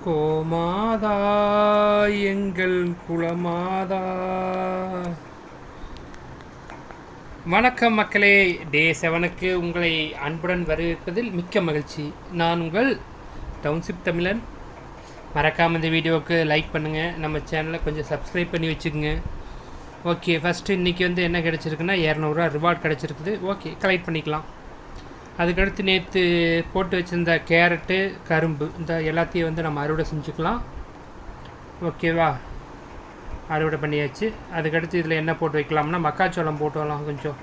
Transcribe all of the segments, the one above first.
கோமாதா எங்கள் குலமாதா. வணக்கம் மக்களே, டே 7க்கு உங்களை அன்புடன் வரவேற்பதில் மிக்க மகிழ்ச்சி. நான் உங்கள் டவுன்ஷிப் தமிழன். மறக்காமல் இந்த வீடியோவுக்கு லைக் பண்ணுங்கள், நம்ம சேனலை கொஞ்சம் சப்ஸ்கிரைப் பண்ணி வச்சுக்கோங்க. ஓகே, ஃபஸ்ட்டு இன்றைக்கி வந்து என்ன கிடச்சிருக்குன்னா 200 ரிவார்ட் கிடச்சிருக்குது. ஓகே, கலெக்ட் பண்ணிக்கலாம். அதுக்கடுத்து நேற்று போட்டு வச்சுருந்த கேரட்டு, கரும்பு இந்த எல்லாத்தையும் வந்து நம்ம அறுவடை செஞ்சுக்கலாம். ஓகேவா, அறுவடை பண்ணியாச்சு. அதுக்கடுத்து இதில் என்ன போட்டு வைக்கலாம்னா மக்காச்சோளம் போட்டு வரலாம். கொஞ்சம்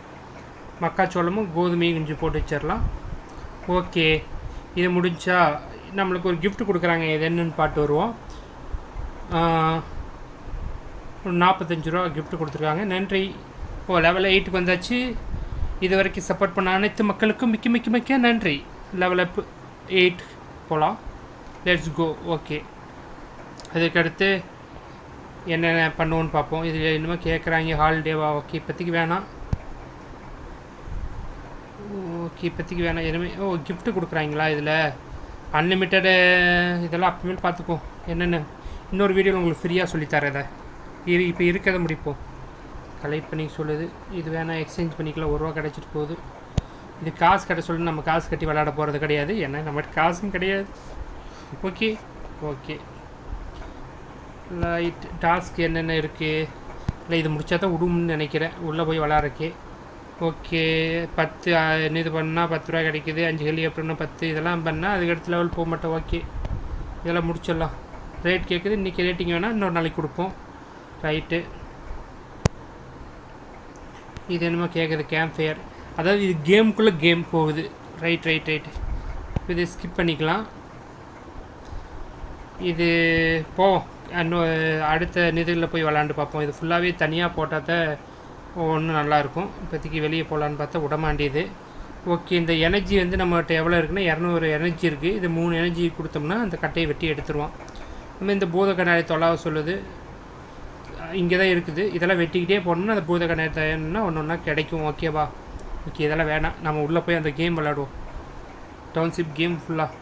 மக்காச்சோளமும் கோதுமையும் கொஞ்சம் போட்டு வச்சிடலாம். ஓகே, இது முடிஞ்சா நம்மளுக்கு ஒரு கிஃப்ட் கொடுக்குறாங்க. இது என்னன்னு பார்த்து வருவோம். ஒரு 45 ரூபா கிஃப்ட் கொடுத்துருக்காங்க. நன்றி. லெவல் 8க்கு வந்தாச்சு. இது வரைக்கும் சப்போர்ட் பண்ண அனைத்து மக்களுக்கும் மிக்க மிக்க மிக்க நன்றி. லெவல் அப் 8 போகலாம். Let's go. ஓகே, அதுக்கடுத்து என்னென்ன பண்ணுவோன்னு பார்ப்போம். இதில் என்னமோ கேட்குறாங்க, ஹாலிடேவா? ஓகே, இப்போதைக்கு வேணாம். ஓகே, இப்போதைக்கு வேணாம் எதுவுமே. கிஃப்ட்டு கொடுக்குறாங்களா இதில்? அன்லிமிட்டடு இதெல்லாம் அப்புறமேல் பார்த்துக்குவோம். என்னென்ன இன்னொரு வீடியோவில் உங்களுக்கு ஃப்ரீயாக சொல்லித்தரேன். இதை இப்போ இருக்கிறத முடிப்போம். கலெக்ட் பண்ணி சொல்லுது. இது வேணால் எக்ஸ்சேஞ்ச் பண்ணிக்கலாம். 1 ரூபா கிடச்சிட்டு போகுது. இது காசு கட்ட சொல்லி நம்ம காசு கட்டி விளையாட போகிறது கிடையாது. ஏன்னா நம்மகிட்ட காசும் கிடையாது. ஓகே ஓகே, லைட் டாஸ்க் என்னென்ன இருக்குது? இல்லை, இது முடித்தா தான் விடும்னு நினைக்கிறேன் உள்ளே போய் விளாட்றக்கே. ஓகே, 10 இது பண்ணால் 10 ரூபா கிடைக்கிது. 5 ஹெலிகாப்டர்னா 10. இதெல்லாம் பண்ணால் அதுக்கு அடுத்த லெவல் போக மாட்டோம். ஓகே, இதெல்லாம் முடிச்சிடலாம். ரேட் கேட்குது. இன்றைக்கி ரேட்டிங் வேணால் இன்னொரு நாளைக்கு கொடுப்போம். ரைட்டு, இது என்னமோ கேட்குது கேம்ப் ஃபயர். அதாவது இது கேமுக்குள்ளே கேம் போகுது. ரைட் ரைட் ரைட், இது ஸ்கிப் பண்ணிக்கலாம். இது போவோம். இன்னும் அடுத்த நிதிகளில் போய் விளாண்டு பார்ப்போம். இது ஃபுல்லாகவே தனியாக போட்டால் தான் ஒன்றும் நல்லாயிருக்கும். இப்போதைக்கு வெளியே போகலான்னு பார்த்தா விடமாண்டியது. ஓகே, இந்த எனர்ஜி வந்து நம்மகிட்ட எவ்வளோ இருக்குன்னா 200 எனர்ஜி இருக்குது. இது 3 எனர்ஜி கொடுத்தோம்னா அந்த கட்டையை வெட்டி எடுத்துருவோம். நம்ம இந்த பூத கண்ணாடி தொல்லாவை சொல்லுது. இங்கே தான் இருக்குது. இதெல்லாம் வெட்டிக்கிட்டே போனோம்னா அந்த பூத கண்ணாடி தயார்னா ஒன்று ஒன்றா கிடைக்கும். ஓகேவா? ஓகே, இதெல்லாம் வேணாம். நம்ம உள்ளே போய் அந்த கேம் விளாடுவோம். டவுன்ஷிப் கேம் ஃபுல்லாக.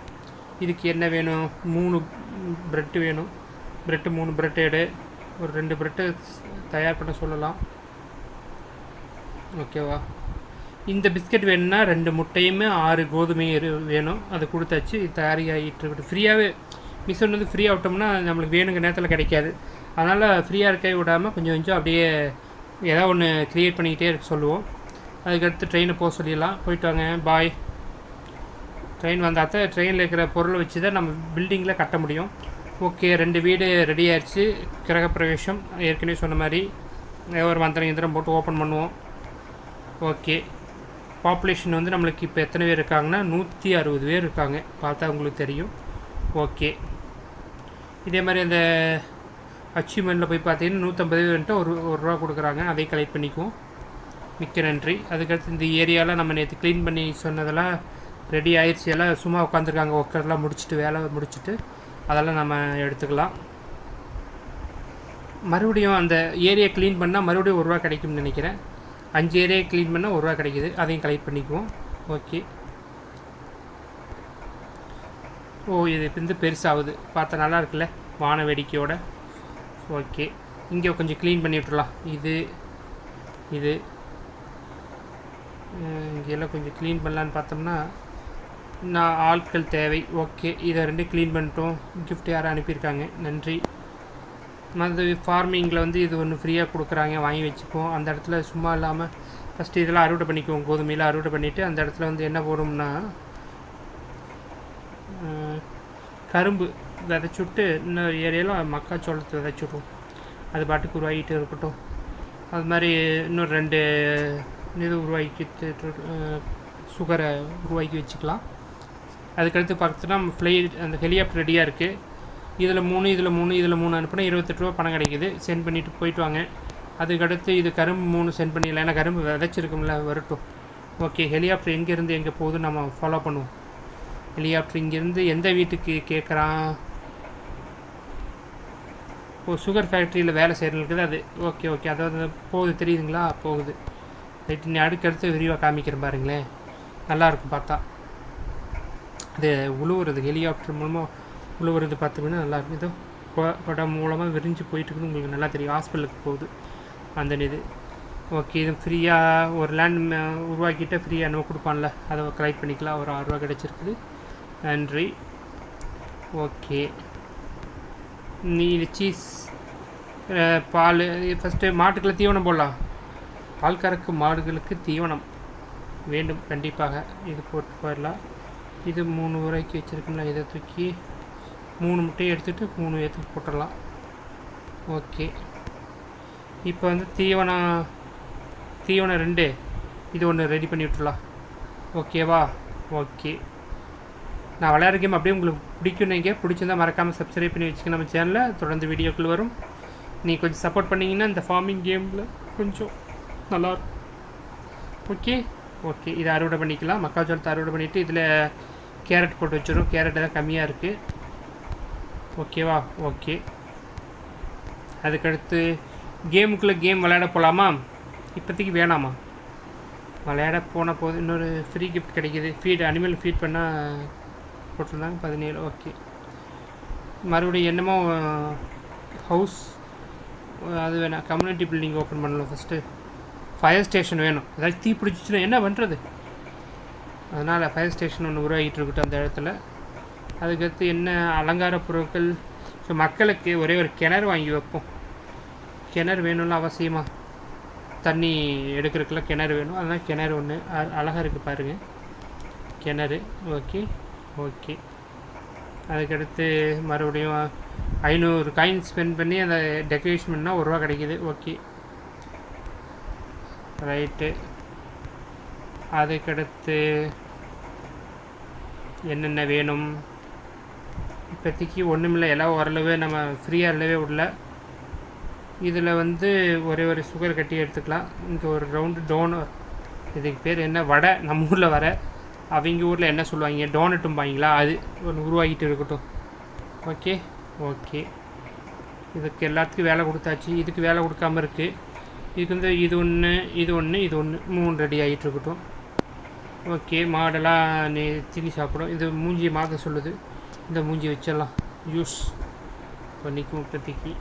இதுக்கு என்ன வேணும்? 3 ப்ரெட்டு வேணும். 3 ப்ரெட்டு எடு. ஒரு 2 ப்ரெட்டு தயார் பண்ண சொல்லலாம். ஓகேவா? இந்த பிஸ்கட் வேணும்னா 2 முட்டையுமே 6 கோதுமையும் வேணும். அது கொடுத்தாச்சு. இது தயாரியாகிட்டு இருக்கட்டும். ஃப்ரீயாகவே மிஷின் வந்து ஃப்ரீயாக விட்டோம்னா நம்மளுக்கு வேணுங்கிற நேரத்தில் கிடைக்காது. அதனால் ஃப்ரீயாக இருக்க விடாமல் கொஞ்சம் கொஞ்சம் அப்படியே ஏதாவது ஒன்று க்ரியேட் பண்ணிக்கிட்டே இருக்க சொல்லுவோம். அதுக்கடுத்து ட்ரெயினை போக சொல்லிடலாம். போயிட்டு வாங்க, பாய். ட்ரெயின் வந்தால் தான் ட்ரெயினில் இருக்கிற பொருளை வச்சு தான் நம்ம பில்டிங்கில் கட்ட முடியும். ஓகே, 2 வீடு ரெடி ஆயிடுச்சு. கிரகப்பிரவேசம் ஏற்கனவே சொன்ன மாதிரி ஒரு மந்திரம் யந்திரம் போட்டு ஓப்பன் பண்ணுவோம். ஓகே, பாப்புலேஷன் வந்து நம்மளுக்கு இப்போ எத்தனை பேர் இருக்காங்கன்னா 160 பேர் இருக்காங்க. பார்த்தா உங்களுக்கு தெரியும். ஓகே, இதே மாதிரி அந்த அச்சீவ்மெண்ட்டில் போய் பார்த்தீங்கன்னா 150 பேர்ன்ட்டு ஒரு ரூபா கொடுக்குறாங்க. அதையும் கலெக்ட் பண்ணிக்குவோம். மிக்க நன்றி. அதுக்கடுத்து இந்த ஏரியாவில் நம்ம நேற்று க்ளீன் பண்ணி சொன்னதெல்லாம் ரெடி ஆயிடுச்சு. எல்லாம் சும்மா உட்காந்துருக்காங்க. ஒர்க்கர்லாம் முடிச்சுட்டு வேலை முடிச்சுட்டு அதெல்லாம் நம்ம எடுத்துக்கலாம். மறுபடியும் அந்த ஏரியா க்ளீன் பண்ணால் மறுபடியும் 1 ரூபா கிடைக்கும்னு நினைக்கிறேன். 5 ஏரியா க்ளீன் பண்ணால் 1 ரூபா கிடைக்கிது. அதையும் கலெக்ட் பண்ணிக்குவோம். ஓகே, இது வந்து பெருசாகுது. பார்த்தா நல்லா இருக்குல்ல வான வேடிக்கையோட. ஓகே, இங்கே கொஞ்சம் க்ளீன் பண்ணி விட்டுடலாம். இது இங்கெல்லாம் கொஞ்சம் க்ளீன் பண்ணலான்னு பார்த்தோம்னா ஆட்கள் தேவை. ஓகே, இதை 2 க்ளீன் பண்ணிட்டோம். கிஃப்ட் யாரும் அனுப்பியிருக்காங்க, நன்றி. மற்ற ஃபார்மிங்கில் வந்து இது ஒன்று ஃப்ரீயாக கொடுக்குறாங்க, வாங்கி வச்சுப்போம். அந்த இடத்துல சும்மா இல்லாமல் ஃபஸ்ட்டு இதெல்லாம் அறுவடை பண்ணிக்குவோம். கோதுமையில் அறுவடை பண்ணிவிட்டு அந்த இடத்துல வந்து என்ன போடும்னா கரும்பு விதைச்சுட்டு இன்னொரு ஏரியாவில் மக்காச்சோளத்தை விதைச்சுடுவோம். அது பாட்டுக்கு உருவாகிட்டு இருக்கட்டும். அது மாதிரி இன்னொரு 2 இது உருவாக்கி சுகரை உருவாக்கி வச்சுக்கலாம். அதுக்கடுத்து பார்த்தோன்னா ஃப்ளைட் அந்த ஹெலிகாப்டர் ரெடியாக இருக்குது. இதில் 3 இதில் 3 இதில் 3 அனுப்புனா 28 ரூபா பணம் கிடைக்கிது. சென்ட் பண்ணிவிட்டு போயிட்டு வாங்க. அதுக்கடுத்து இது கரும்பு 3 சென்ட் பண்ணிடலாம். ஏன்னா கரும்பு விதைச்சிருக்கும்ல, வரட்டும். ஓகே, ஹெலிகாப்டர் எங்கேருந்து எங்கே போகுதுன்னு நம்ம ஃபாலோ பண்ணுவோம். ஹெலிகாப்டர் இங்கேருந்து எந்த வீட்டுக்கு கேட்குறான்? சுகர் ஃபேக்ட்ரியில் வேலை செய்கிறவங்களுக்கு தான் அது. ஓகே ஓகே, அதாவது போகுது, தெரியுதுங்களா? போகுது. ரைட்டு, நீ அடுக்கடுத்து விரிவாக காமிக்கிறேன் பாருங்களேன். நல்லாயிருக்கும் பார்த்தா. அது உழுவுறது ஹெலிகாப்டர் மூலமாக உழுவுறது பார்த்திங்கன்னா நல்லாயிருக்கும். இதோ குடம் மூலமாக விரிஞ்சு போயிட்டுருக்குன்னு உங்களுக்கு நல்லா தெரியும். ஹாஸ்பிட்டலுக்கு போகுது அந்த இது. ஓகே, இது ஃப்ரீயாக ஒரு லேண்ட் உருவாக்கிட்டு ஃப்ரீயாக நம்ம கொடுப்பான்ல, அதை கலெக்ட் பண்ணிக்கலாம். ஒரு 6 ரூபா கிடச்சிருக்குது. நன்றி. ஓகே, நீ சீஸ் பால் ஃபஸ்ட்டு மாட்டுக்கெல்லாம் தீவனம் போடலாம். பால் கறக்கும் மாடுகளுக்கு தீவனம் வேண்டும் கண்டிப்பாக. இது போட்டு போயிடலாம். இது 3 ரூபாய்க்கு வச்சுருக்குங்களா, இதை தூக்கி 3 முட்டையை எடுத்துகிட்டு 3 ஏற்றுக்கு போட்டுடலாம். ஓகே, இப்போ வந்து தீவனம் 2 இது ஒன்று ரெடி பண்ணி விட்டுடலாம். ஓகேவா? ஓகே, நான் விளையாடுற கேம் அப்படியே உங்களுக்கு பிடிக்கும். நீங்கள் பிடிச்சிருந்தால் மறக்காமல் சப்ஸ்கிரைப் பண்ணி வச்சுக்க நம்ம சேனலில். தொடர்ந்து வீடியோக்கள் வரும். நீங்கள் கொஞ்சம் சப்போர்ட் பண்ணிங்கன்னா இந்த ஃபார்மிங் கேமில் கொஞ்சம் நல்லாயிருக்கும். ஓகே ஓகே, இதை அறுவடை பண்ணிக்கலாம். மக்காச்சோளத்தை அறுவடை பண்ணிவிட்டு இதில் கேரட் போட்டு வச்சிடும். கேரட் தான் கம்மியாக இருக்குது. ஓகேவா? ஓகே, அதுக்கடுத்து கேமுக்குள்ளே கேம் விளையாட போகலாமா? இப்போதைக்கு வேணாமா? விளையாட போன போது இன்னொரு ஃப்ரீ கிஃப்ட் கிடைக்கிது. அனிமல் ஃபீட் பண்ணால் போட்டிருந்தாங்க 17. ஓகே, மறுபடியும் என்னமோ ஹவுஸ் அது வேணாம். கம்யூனிட்டி பில்டிங் ஓப்பன் பண்ணலாம். ஃபஸ்ட்டு ஃபயர் ஸ்டேஷன் வேணும். ஏதாச்சும் தீ பிடிச்சிச்சுன்னா என்ன பண்ணுறது? அதனால் ஃபயர் ஸ்டேஷன் ஒன்று உருவாகிட்டு இருக்கட்டும் அந்த இடத்துல. அதுக்கடுத்து என்ன அலங்கார பொருட்கள். ஸோ மக்களுக்கு ஒரே ஒரு கிணறு வாங்கி வைப்போம். கிணறு வேணும்ல அவசியமாக. தண்ணி எடுக்கிறதுக்குலாம் கிணறு வேணும். அதனால் கிணறு ஒன்று அழகாக இருக்குது பாருங்கள், கிணறு. ஓகே ஓகே, அதுக்கடுத்து மறுபடியும் 500 காயின் ஸ்பெண்ட் பண்ணி அந்த டெக்கரேஷன் பண்ணால் 1 ரூபா கிடைக்கிது. Okay right. அதுக்கடுத்து என்னென்ன வேணும்? இப்போதைக்கு ஒன்றுமில்லை. எல்லாம் ஓரளவு நம்ம ஃப்ரீயாக இல்லவே விடல. இதில் வந்து ஒரே ஒரு சுகர் கட்டி எடுத்துக்கலாம். இங்கே ஒரு ரவுண்டு டோனர், இதுக்கு பேர் என்ன, வடை. நம்ம ஊரில் வர, அவங்க ஊரில் என்ன சொல்லுவாங்க, டோனட்டும் பாங்களா, அது ஒன்று உருவாகிட்டு இருக்கட்டும். ஓகே ஓகே, இதுக்கு எல்லாத்துக்கும் வேலை கொடுத்தாச்சு. இதுக்கு வேலை கொடுக்காமல் இருக்குது. இதுக்கு வந்து இது ஒன்று 3 ரெடி ஆகிட்டு இருக்கட்டும். ஓகே, மாடெல்லாம் திணி சாப்பிடும். இது மூஞ்சி மாற்ற சொல்லுது. இந்த மூஞ்சி வச்சிடலாம், யூஸ் பண்ணிக்கும் இப்போதைக்கு.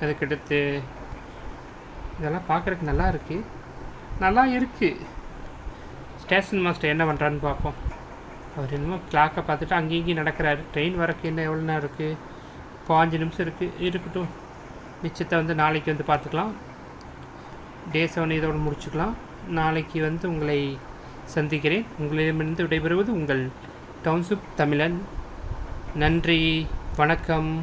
அதுக்கடுத்து இதெல்லாம் பார்க்குறதுக்கு நல்லா இருக்குது. ஸ்டேஷன் மாஸ்டர் என்ன பண்ணுறான்னு பார்ப்போம். அவர் என்னமோ கிளாக்கை பார்த்துட்டு அங்கேயும் நடக்கிறாரு. ட்ரெயின் வரக்கு என்ன எவ்வளோ நேரம் இருக்குது? 5 நிமிஷம் இருக்கட்டும். மிச்சத்தை வந்து நாளைக்கு வந்து பார்த்துக்கலாம். டே 7 இதோடு முடிச்சுக்கலாம். நாளைக்கு வந்து உங்களை சந்திக்கிறேன். உங்களிடமிருந்து விடைபெறுவது உங்கள் டவுன்ஷிப் தமிழன். நன்றி, வணக்கம்.